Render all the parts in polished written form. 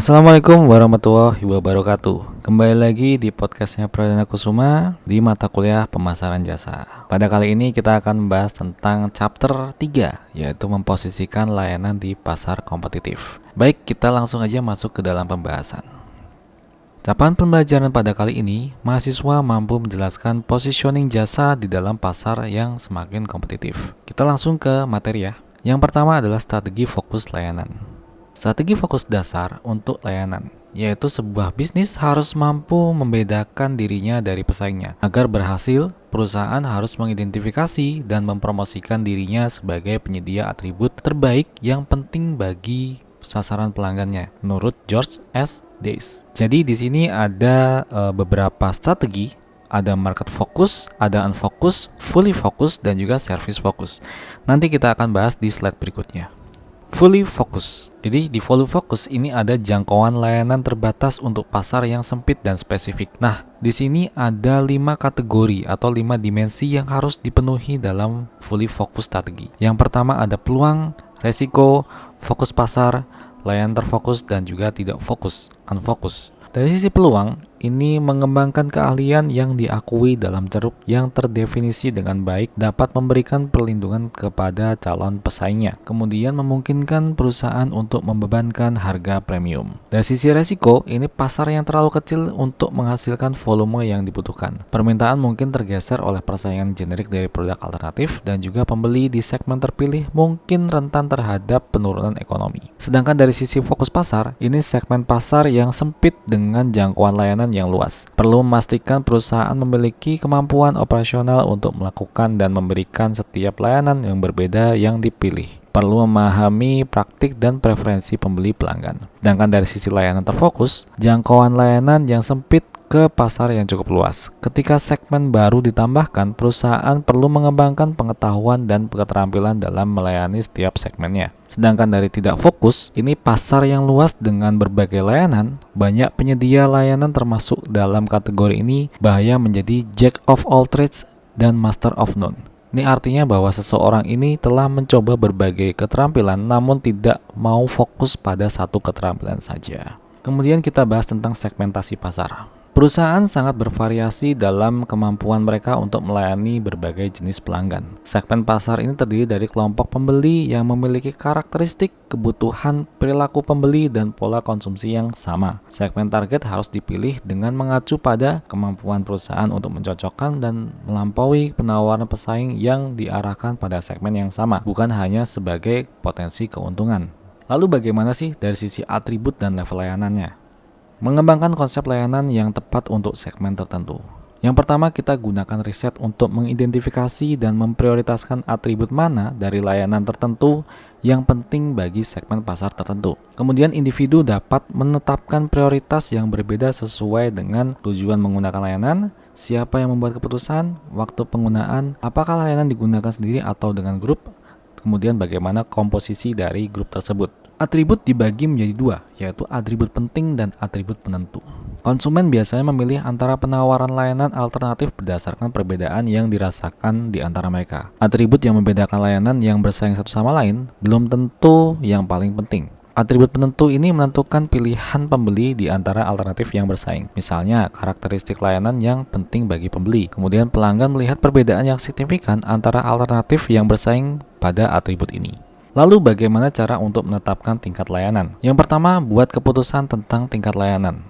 Assalamualaikum warahmatullahi wabarakatuh. Kembali lagi di podcastnya Pradana Kusuma di mata kuliah pemasaran jasa. Pada kali ini kita akan membahas tentang chapter 3, yaitu memposisikan layanan di pasar kompetitif. Baik, kita langsung aja masuk ke dalam pembahasan. Capaian pembelajaran pada kali ini, mahasiswa mampu menjelaskan positioning jasa di dalam pasar yang semakin kompetitif. Kita langsung ke materi ya. Yang pertama adalah strategi fokus layanan. Strategi fokus dasar untuk layanan, yaitu sebuah bisnis harus mampu membedakan dirinya dari pesaingnya. Agar berhasil, perusahaan harus mengidentifikasi dan mempromosikan dirinya sebagai penyedia atribut terbaik yang penting bagi sasaran pelanggannya, menurut George S. Days. Jadi di sini ada beberapa strategi. Ada market focus, ada unfocus, fully focus, dan juga service focus. Nanti kita akan bahas di slide berikutnya. Fully focus. Jadi di fully focus ini ada jangkauan layanan terbatas untuk pasar yang sempit dan spesifik. Nah, di sini ada 5 kategori atau 5 dimensi yang harus dipenuhi dalam fully focus strategi. Yang pertama ada peluang, resiko, fokus pasar, layanan terfokus, dan juga tidak fokus, unfocus. Dari sisi peluang, ini mengembangkan keahlian yang diakui dalam ceruk yang terdefinisi dengan baik dapat memberikan perlindungan kepada calon pesaingnya. Kemudian memungkinkan perusahaan untuk membebankan harga premium. Dari sisi resiko, ini pasar yang terlalu kecil untuk menghasilkan volume yang dibutuhkan. Permintaan mungkin tergeser oleh persaingan generik dari produk alternatif dan juga pembeli di segmen terpilih mungkin rentan terhadap penurunan ekonomi. Sedangkan dari sisi fokus pasar, ini segmen pasar yang sempit dengan jangkauan layanan yang luas. Perlu memastikan perusahaan memiliki kemampuan operasional untuk melakukan dan memberikan setiap layanan yang berbeda yang dipilih. Perlu memahami praktik dan preferensi pembeli pelanggan. Sedangkan dari sisi layanan terfokus, jangkauan layanan yang sempit ke pasar yang cukup luas. Ketika segmen baru ditambahkan, perusahaan perlu mengembangkan pengetahuan dan keterampilan dalam melayani setiap segmennya. Sedangkan dari tidak fokus, ini pasar yang luas dengan berbagai layanan, banyak penyedia layanan termasuk dalam kategori ini, bahaya menjadi jack of all trades dan master of none. Ini artinya bahwa seseorang ini telah mencoba berbagai keterampilan namun tidak mau fokus pada satu keterampilan saja. Kemudian kita bahas tentang segmentasi pasar. Perusahaan sangat bervariasi dalam kemampuan mereka untuk melayani berbagai jenis pelanggan. Segmen pasar ini terdiri dari kelompok pembeli yang memiliki karakteristik, kebutuhan, perilaku pembeli, dan pola konsumsi yang sama. Segmen target harus dipilih dengan mengacu pada kemampuan perusahaan untuk mencocokkan dan melampaui penawaran pesaing yang diarahkan pada segmen yang sama, bukan hanya sebagai potensi keuntungan. Lalu bagaimana sih dari sisi atribut dan level layanannya? Mengembangkan konsep layanan yang tepat untuk segmen tertentu. Yang pertama, kita gunakan riset untuk mengidentifikasi dan memprioritaskan atribut mana dari layanan tertentu yang penting bagi segmen pasar tertentu. Kemudian individu dapat menetapkan prioritas yang berbeda sesuai dengan tujuan menggunakan layanan, siapa yang membuat keputusan, waktu penggunaan, apakah layanan digunakan sendiri atau dengan grup, kemudian bagaimana komposisi dari grup tersebut. Atribut dibagi menjadi 2, yaitu atribut penting dan atribut penentu. Konsumen biasanya memilih antara penawaran layanan alternatif berdasarkan perbedaan yang dirasakan di antara mereka. Atribut yang membedakan layanan yang bersaing satu sama lain belum tentu yang paling penting. Atribut penentu ini menentukan pilihan pembeli di antara alternatif yang bersaing. Misalnya, karakteristik layanan yang penting bagi pembeli. Kemudian pelanggan melihat perbedaan yang signifikan antara alternatif yang bersaing pada atribut ini. Lalu bagaimana cara untuk menetapkan tingkat layanan? Yang pertama, buat keputusan tentang tingkat layanan.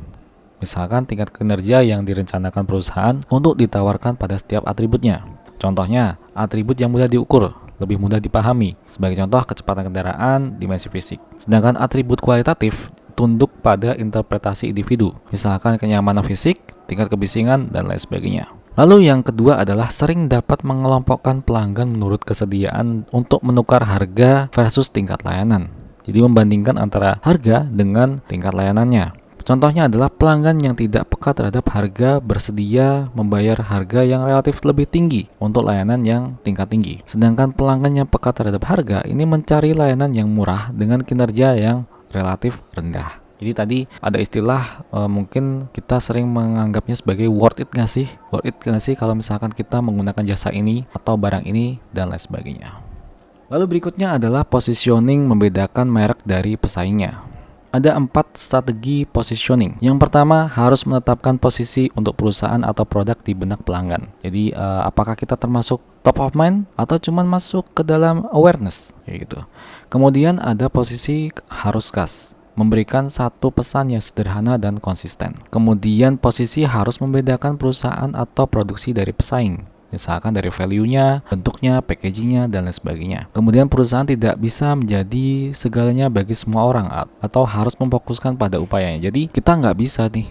Misalkan tingkat kinerja yang direncanakan perusahaan untuk ditawarkan pada setiap atributnya. Contohnya, atribut yang mudah diukur, lebih mudah dipahami. Sebagai contoh, kecepatan kendaraan, dimensi fisik. Sedangkan atribut kualitatif tunduk pada interpretasi individu. Misalkan kenyamanan fisik, tingkat kebisingan, dan lain sebagainya. Lalu yang kedua adalah sering dapat mengelompokkan pelanggan menurut kesediaan untuk menukar harga versus tingkat layanan. Jadi membandingkan antara harga dengan tingkat layanannya. Contohnya adalah pelanggan yang tidak peka terhadap harga bersedia membayar harga yang relatif lebih tinggi untuk layanan yang tingkat tinggi. Sedangkan pelanggan yang peka terhadap harga ini mencari layanan yang murah dengan kinerja yang relatif rendah. Jadi tadi ada istilah mungkin kita sering menganggapnya sebagai worth it nggak sih? Worth it nggak sih kalau misalkan kita menggunakan jasa ini atau barang ini dan lain sebagainya. Lalu berikutnya adalah positioning membedakan merek dari pesaingnya. Ada 4 strategi positioning. Yang pertama, harus menetapkan posisi untuk perusahaan atau produk di benak pelanggan. Jadi apakah kita termasuk top of mind atau cuman masuk ke dalam awareness kayak gitu. Kemudian ada posisi harus khas, memberikan satu pesan yang sederhana dan konsisten. Kemudian posisi harus membedakan perusahaan atau produksi dari pesaing. Misalkan dari value-nya, bentuknya, packaging-nya, dan lain sebagainya. Kemudian perusahaan tidak bisa menjadi segalanya bagi semua orang atau harus memfokuskan pada upayanya. Jadi kita nggak bisa nih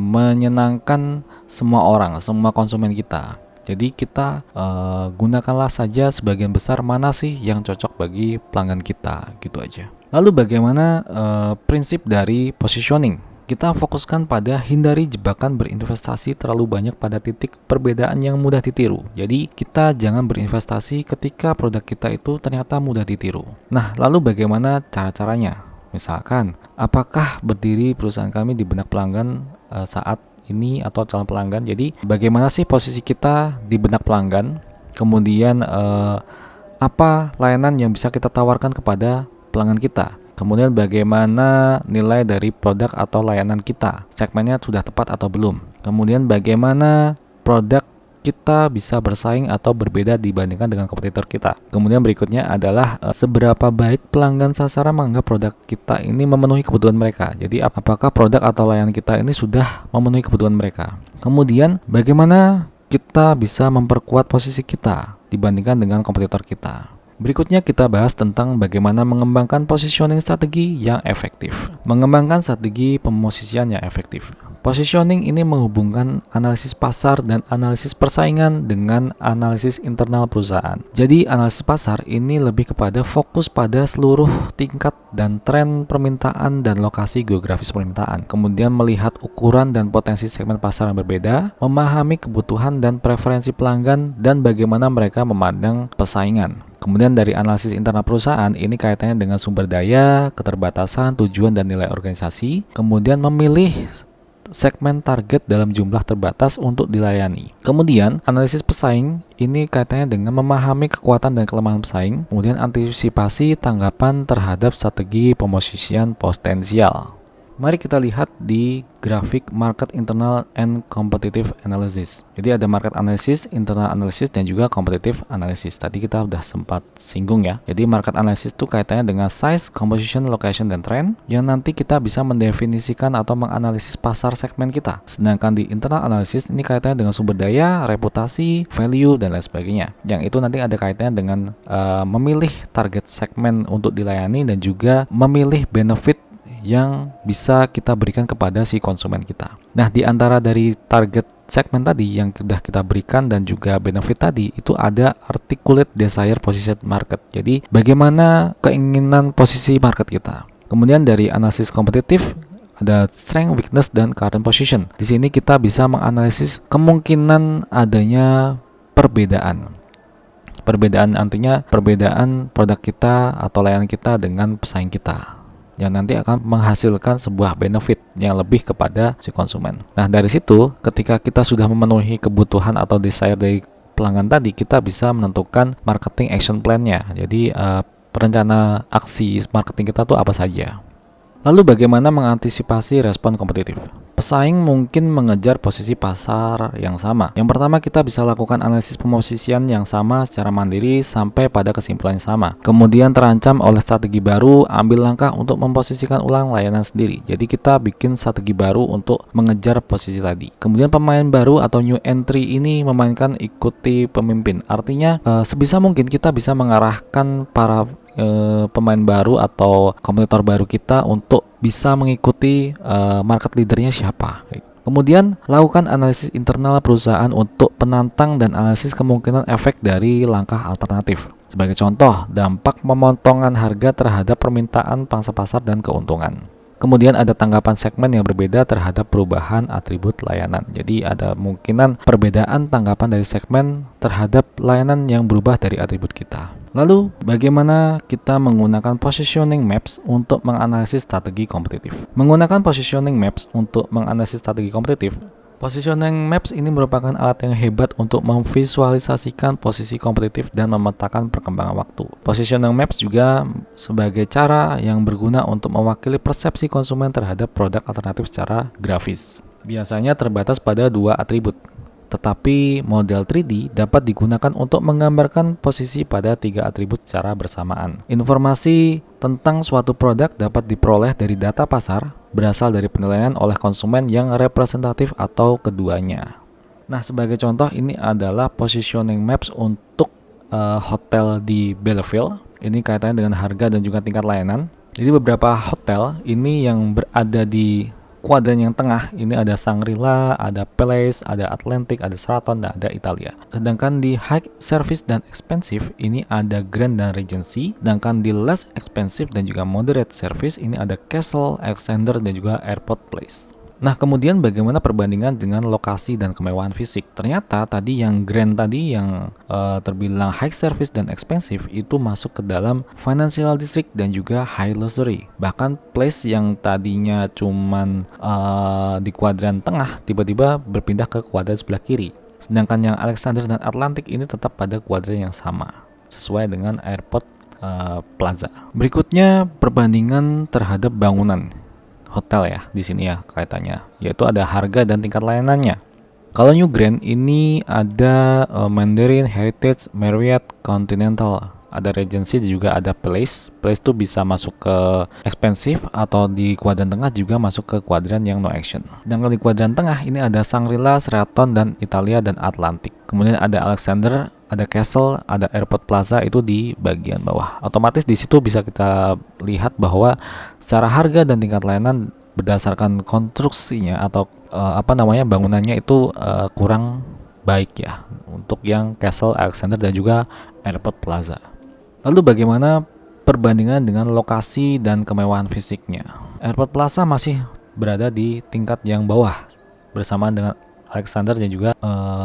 menyenangkan semua orang, semua konsumen kita. Jadi kita gunakanlah saja sebagian besar mana sih yang cocok bagi pelanggan kita, gitu aja. Lalu bagaimana prinsip dari positioning? Kita fokuskan pada hindari jebakan berinvestasi terlalu banyak pada titik perbedaan yang mudah ditiru. Jadi kita jangan berinvestasi ketika produk kita itu ternyata mudah ditiru. Nah, lalu bagaimana cara-caranya? Misalkan, apakah berdiri perusahaan kami di benak pelanggan saat ini atau calon pelanggan? Jadi bagaimana sih posisi kita di benak pelanggan? Kemudian apa layanan yang bisa kita tawarkan kepada pelanggan kita? Kemudian bagaimana nilai dari produk atau layanan kita, segmennya sudah tepat atau belum. Kemudian bagaimana produk kita bisa bersaing atau berbeda dibandingkan dengan kompetitor kita. Kemudian berikutnya adalah seberapa baik pelanggan sasaran menganggap produk kita ini memenuhi kebutuhan mereka. Jadi apakah produk atau layanan kita ini sudah memenuhi kebutuhan mereka. Kemudian bagaimana kita bisa memperkuat posisi kita dibandingkan dengan kompetitor kita. Berikutnya kita bahas tentang bagaimana mengembangkan positioning strategi yang efektif. Mengembangkan strategi pemosisian yang efektif. Positioning ini menghubungkan analisis pasar dan analisis persaingan dengan analisis internal perusahaan. Jadi analisis pasar ini lebih kepada fokus pada seluruh tingkat dan tren permintaan dan lokasi geografis permintaan. Kemudian melihat ukuran dan potensi segmen pasar yang berbeda, memahami kebutuhan dan preferensi pelanggan dan bagaimana mereka memandang persaingan. Kemudian dari analisis internal perusahaan ini kaitannya dengan sumber daya, keterbatasan, tujuan dan nilai organisasi. Kemudian memilih segmen target dalam jumlah terbatas untuk dilayani. Kemudian analisis pesaing ini kaitannya dengan memahami kekuatan dan kelemahan pesaing. Kemudian antisipasi tanggapan terhadap strategi pemosisian potensial. Mari kita lihat di grafik market internal and competitive analysis. Jadi ada market analysis, internal analysis, dan juga competitive analysis. Tadi kita udah sempat singgung ya. Jadi market analysis itu kaitannya dengan size, composition, location, dan trend yang nanti kita bisa mendefinisikan atau menganalisis pasar segmen kita. Sedangkan di internal analysis ini kaitannya dengan sumber daya, reputasi, value, dan lain sebagainya. Yang itu nanti ada kaitannya dengan memilih target segmen untuk dilayani dan juga memilih benefit yang bisa kita berikan kepada si konsumen kita. Nah, di antara dari target segmen tadi yang sudah kita berikan dan juga benefit tadi, itu ada articulate desire position market. Jadi, bagaimana keinginan posisi market kita. Kemudian dari analisis kompetitif ada strength, weakness, dan current position. Di sini kita bisa menganalisis kemungkinan adanya perbedaan. Perbedaan artinya perbedaan produk kita atau layanan kita dengan pesaing kita, yang nanti akan menghasilkan sebuah benefit yang lebih kepada si konsumen. Nah, dari situ ketika kita sudah memenuhi kebutuhan atau desire dari pelanggan tadi, kita bisa menentukan marketing action plan-nya. Jadi perencana aksi marketing kita tuh apa saja. Lalu bagaimana mengantisipasi respon kompetitif? Pesaing mungkin mengejar posisi pasar yang sama. Yang pertama, kita bisa lakukan analisis pemosisian yang sama secara mandiri sampai pada kesimpulan yang sama. Kemudian terancam oleh strategi baru, ambil langkah untuk memposisikan ulang layanan sendiri. Jadi kita bikin strategi baru untuk mengejar posisi tadi. Kemudian pemain baru atau new entry ini memainkan ikuti pemimpin. Artinya sebisa mungkin kita bisa mengarahkan para pemain baru atau kompetitor baru kita untuk bisa mengikuti market leadernya siapa. Kemudian lakukan analisis internal perusahaan untuk penantang dan analisis kemungkinan efek dari langkah alternatif. Sebagai contoh, dampak pemotongan harga terhadap permintaan pangsa pasar dan keuntungan. Kemudian ada tanggapan segmen yang berbeda terhadap perubahan atribut layanan. Jadi ada kemungkinan perbedaan tanggapan dari segmen terhadap layanan yang berubah dari atribut kita. Lalu bagaimana kita menggunakan positioning maps untuk menganalisis strategi kompetitif? Menggunakan positioning maps untuk menganalisis strategi kompetitif Positioning maps ini merupakan alat yang hebat untuk memvisualisasikan posisi kompetitif dan memetakan perkembangan waktu. Positioning maps juga sebagai cara yang berguna untuk mewakili persepsi konsumen terhadap produk alternatif secara grafis. Biasanya terbatas pada 2 atribut, tetapi model 3D dapat digunakan untuk menggambarkan posisi pada 3 atribut secara bersamaan. Informasi tentang suatu produk dapat diperoleh dari data pasar, berasal dari penilaian oleh konsumen yang representatif atau keduanya. Nah, sebagai contoh ini adalah positioning maps untuk hotel di Belleville. Ini kaitannya dengan harga dan juga tingkat layanan. Jadi beberapa hotel ini yang berada di kuadran yang tengah, ini ada Shangri-La, ada Palace, ada Atlantic, ada Sheraton, dan ada Italia. Sedangkan di high service dan expensive, ini ada Grand dan Regency. Sedangkan di less expensive dan juga moderate service, ini ada Castle, Alexander, dan juga Airport Place. Nah, kemudian bagaimana perbandingan dengan lokasi dan kemewahan fisik? Ternyata tadi yang grand tadi yang terbilang high service dan expensive itu masuk ke dalam financial district dan juga high luxury. Bahkan place yang tadinya cuman di kuadran tengah tiba-tiba berpindah ke kuadran sebelah kiri. Sedangkan yang Alexander dan Atlantic ini tetap pada kuadran yang sama sesuai dengan Airport Plaza. Berikutnya perbandingan terhadap bangunan hotel ya di sini ya kaitannya, yaitu ada harga dan tingkat layanannya. Kalau New Grand ini ada Mandarin, Heritage, Marriott, Continental, ada Regency dan juga ada Place. Place itu bisa masuk ke expensive atau di kuadran tengah juga masuk ke kuadran yang no action. Dan kalau di kuadran tengah ini ada Shangri-La, Sheraton, dan Italia dan Atlantic. Kemudian ada Alexander, ada Castle, ada Airport Plaza itu di bagian bawah. Otomatis di situ bisa kita lihat bahwa secara harga dan tingkat layanan berdasarkan konstruksinya atau bangunannya itu kurang baik ya untuk yang Castle, Alexander, dan juga Airport Plaza. Lalu bagaimana perbandingan dengan lokasi dan kemewahan fisiknya? Airport Plaza masih berada di tingkat yang bawah bersamaan dengan Alexander dan juga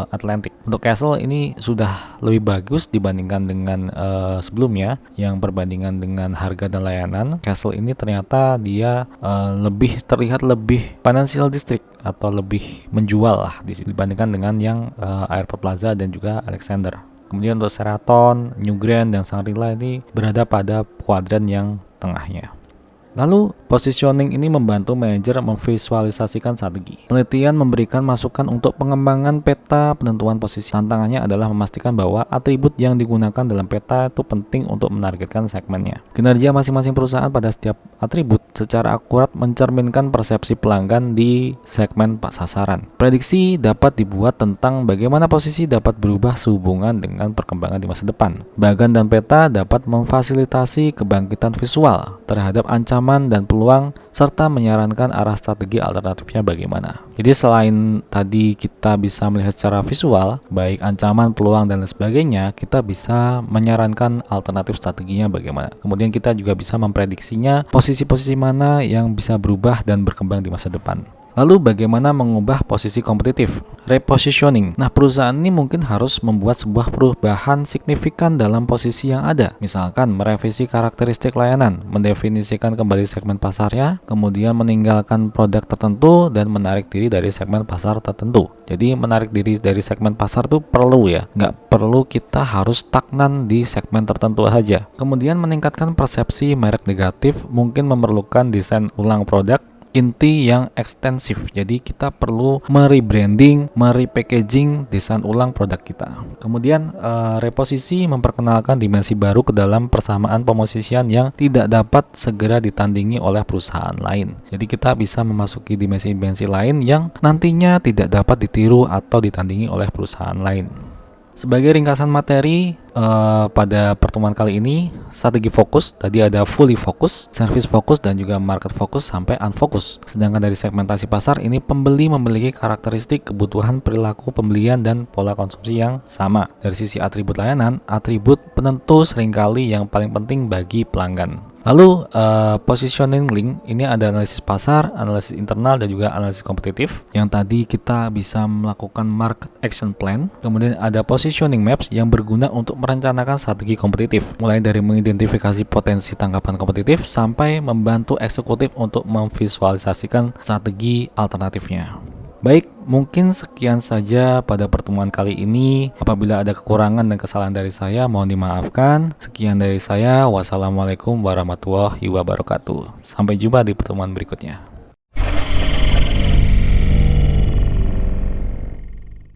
Atlantic. Untuk Castle ini sudah lebih bagus dibandingkan dengan sebelumnya yang perbandingan dengan harga dan layanan. Castle ini ternyata dia lebih terlihat lebih financial district atau lebih menjual lah dibandingkan dengan yang Airport Plaza dan juga Alexander. Kemudian untuk Sheraton, New Grand, dan Shangri-La ini berada pada kuadran yang tengahnya. Lalu, positioning ini membantu manajer memvisualisasikan strategi. Penelitian memberikan masukan untuk pengembangan peta penentuan posisi. Tantangannya adalah memastikan bahwa atribut yang digunakan dalam peta itu penting untuk menargetkan segmennya. Kinerja masing-masing perusahaan pada setiap atribut secara akurat mencerminkan persepsi pelanggan di segmen sasaran. Prediksi dapat dibuat tentang bagaimana posisi dapat berubah sehubungan dengan perkembangan di masa depan. Bagan dan peta dapat memfasilitasi kebangkitan visual terhadap ancaman dan peluang serta menyarankan arah strategi alternatifnya bagaimana. Jadi selain tadi kita bisa melihat secara visual baik ancaman, peluang, dan lain sebagainya, kita bisa menyarankan alternatif strateginya bagaimana. Kemudian kita juga bisa memprediksinya posisi-posisi mana yang bisa berubah dan berkembang di masa depan. Lalu bagaimana mengubah posisi kompetitif? Repositioning. Nah, perusahaan ini mungkin harus membuat sebuah perubahan signifikan dalam posisi yang ada. Misalkan merevisi karakteristik layanan, mendefinisikan kembali segmen pasarnya, kemudian meninggalkan produk tertentu dan menarik diri dari segmen pasar tertentu. Jadi menarik diri dari segmen pasar itu perlu ya, nggak perlu kita harus stagnan di segmen tertentu saja. Kemudian meningkatkan persepsi merek negatif, mungkin memerlukan desain ulang produk inti yang ekstensif. Jadi kita perlu merebranding, merepackaging, desain ulang produk kita. Kemudian reposisi memperkenalkan dimensi baru ke dalam persamaan pemosisian yang tidak dapat segera ditandingi oleh perusahaan lain. Jadi kita bisa memasuki dimensi-dimensi lain yang nantinya tidak dapat ditiru atau ditandingi oleh perusahaan lain. Sebagai ringkasan materi pada pertemuan kali ini, strategi fokus tadi ada fully focus, service focus, dan juga market focus sampai unfocus. Sedangkan dari segmentasi pasar ini pembeli memiliki karakteristik kebutuhan perilaku pembelian dan pola konsumsi yang sama. Dari sisi atribut layanan, atribut penentu seringkali yang paling penting bagi pelanggan. Lalu positioning link ini ada analisis pasar, analisis internal, dan juga analisis kompetitif. Yang tadi kita bisa melakukan market action plan. Kemudian ada positioning maps yang berguna untuk merencanakan strategi kompetitif, mulai dari mengidentifikasi potensi tangkapan kompetitif sampai membantu eksekutif untuk memvisualisasikan strategi alternatifnya. Baik, mungkin sekian saja pada pertemuan kali ini. Apabila ada kekurangan dan kesalahan dari saya, mohon dimaafkan. Sekian dari saya. Wassalamualaikum warahmatullahi wabarakatuh. Sampai jumpa di pertemuan berikutnya.